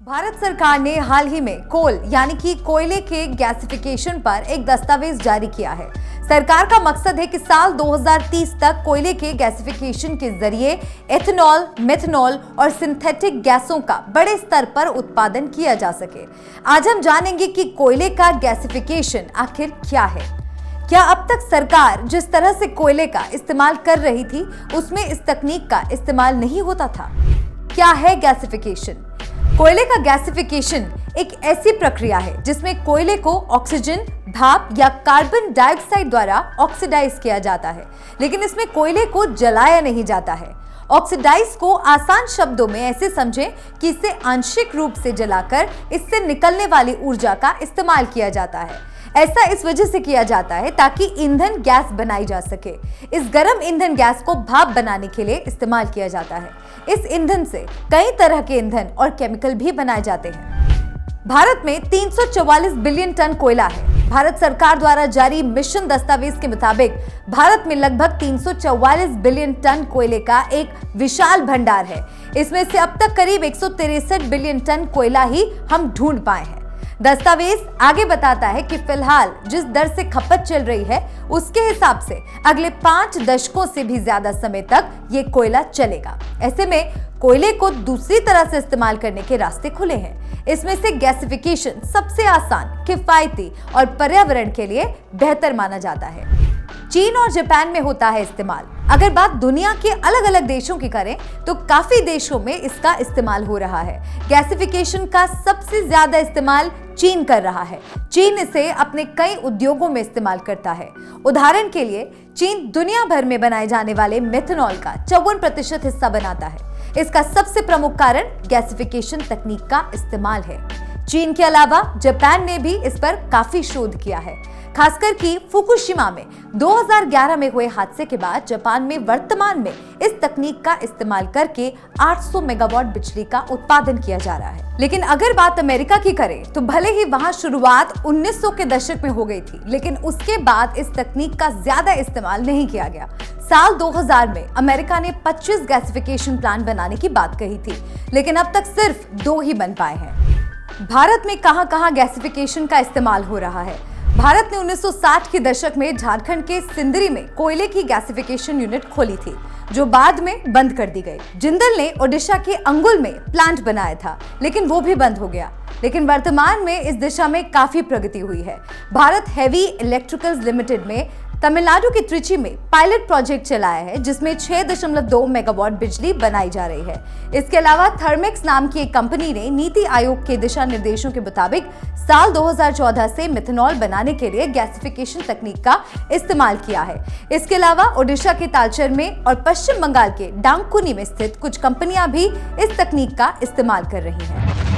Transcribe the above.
भारत सरकार ने हाल ही में कोल यानी कि कोयले के गैसिफिकेशन पर एक दस्तावेज जारी किया है। सरकार का मकसद है कि साल 2030 तक कोयले के गैसिफिकेशन के जरिए एथेनॉल, मेथनॉल और सिंथेटिक गैसों का बड़े स्तर पर उत्पादन किया जा सके। आज हम जानेंगे कि कोयले का गैसिफिकेशन आखिर क्या है। क्या अब तक सरकार जिस तरह से कोयले का इस्तेमाल कर रही थी उसमें इस तकनीक का इस्तेमाल नहीं होता था? क्या है गैसिफिकेशन? कोयले का गैसिफिकेशन एक ऐसी प्रक्रिया है जिसमें कोयले को ऑक्सीजन, भाप या कार्बन डाइऑक्साइड द्वारा ऑक्सीडाइज किया जाता है, लेकिन इसमें कोयले को जलाया नहीं जाता है। ऑक्सीडाइज को आसान शब्दों में ऐसे समझें कि इसे आंशिक रूप से जलाकर इससे निकलने वाली ऊर्जा का इस्तेमाल किया जाता है। ऐसा इस वजह से किया जाता है ताकि ईंधन गैस बनाई जा सके। इस गर्म ईंधन गैस को भाप बनाने के लिए इस्तेमाल किया जाता है। इस ईंधन से कई तरह के ईंधन और केमिकल भी बनाए जाते हैं। भारत में 344 बिलियन टन कोयला है। भारत सरकार द्वारा जारी मिशन दस्तावेज के मुताबिक भारत में लगभग 344 बिलियन टन कोयले का एक विशाल भंडार है। इसमें से अब तक करीब 163 बिलियन टन कोयला ही हम ढूंढ पाए हैं। दस्तावेज आगे बताता है कि फिलहाल जिस दर से खपत चल रही है उसके हिसाब से अगले 5 दशकों से भी ज्यादा समय तक ये कोयला चलेगा। ऐसे में कोयले को दूसरी तरह से इस्तेमाल करने के रास्ते खुले हैं। इसमें से गैसिफिकेशन सबसे आसान, किफायती और पर्यावरण के लिए बेहतर माना जाता है। चीन और जापान में होता है इस्तेमाल। अगर बात दुनिया के अलग अलग देशों की करें तो काफी देशों में इसका इस्तेमाल हो रहा है। गैसिफिकेशन का सबसे ज्यादा इस्तेमाल चीन कर रहा है। चीन इसे अपने कई उद्योगों में इस्तेमाल करता है। उदाहरण के लिए चीन दुनिया भर में बनाए जाने वाले मेथनॉल का 54% हिस्सा बनाता है। इसका सबसे प्रमुख कारण गैसिफिकेशन तकनीक का इस्तेमाल है। चीन के अलावा जापान ने भी इस पर काफी शोध किया है। खासकर कि फुकुशिमा में 2011 में हुए हादसे के बाद जापान में वर्तमान में इस तकनीक का इस्तेमाल करके 800 मेगावाट बिजली का उत्पादन किया जा रहा है। लेकिन अगर बात अमेरिका की करें तो भले ही वहां शुरुआत 1900 के दशक में हो गई थी, लेकिन उसके बाद इस तकनीक का ज्यादा इस्तेमाल नहीं किया गया। साल 2000 में अमेरिका ने 25 गैसिफिकेशन प्लांट बनाने की बात कही थी, लेकिन अब तक सिर्फ 2 ही बन पाए हैं। भारत में कहां-कहां गैसिफिकेशन का इस्तेमाल हो रहा है? भारत ने 1960 के दशक में झारखंड के सिंदरी में कोयले की गैसिफिकेशन यूनिट खोली थी, जो बाद में बंद कर दी गई। जिंदल ने ओडिशा के अंगुल में प्लांट बनाया था, लेकिन वो भी बंद हो गया। लेकिन वर्तमान में इस दिशा में काफी प्रगति हुई है। भारत हेवी इलेक्ट्रिकल्स लिमिटेड में तमिलनाडु के त्रिची में पायलट प्रोजेक्ट चलाया है, जिसमें 6.2 मेगावाट बिजली बनाई जा रही है। इसके अलावा थर्मेक्स नाम की एक कंपनी ने नीति आयोग के दिशा निर्देशों के मुताबिक साल 2014 से मेथनॉल बनाने के लिए गैसिफिकेशन तकनीक का इस्तेमाल किया है। इसके अलावा ओडिशा के तालचर में और पश्चिम बंगाल के डांगकुनी में स्थित कुछ कंपनियां भी इस तकनीक का इस्तेमाल कर रही हैं।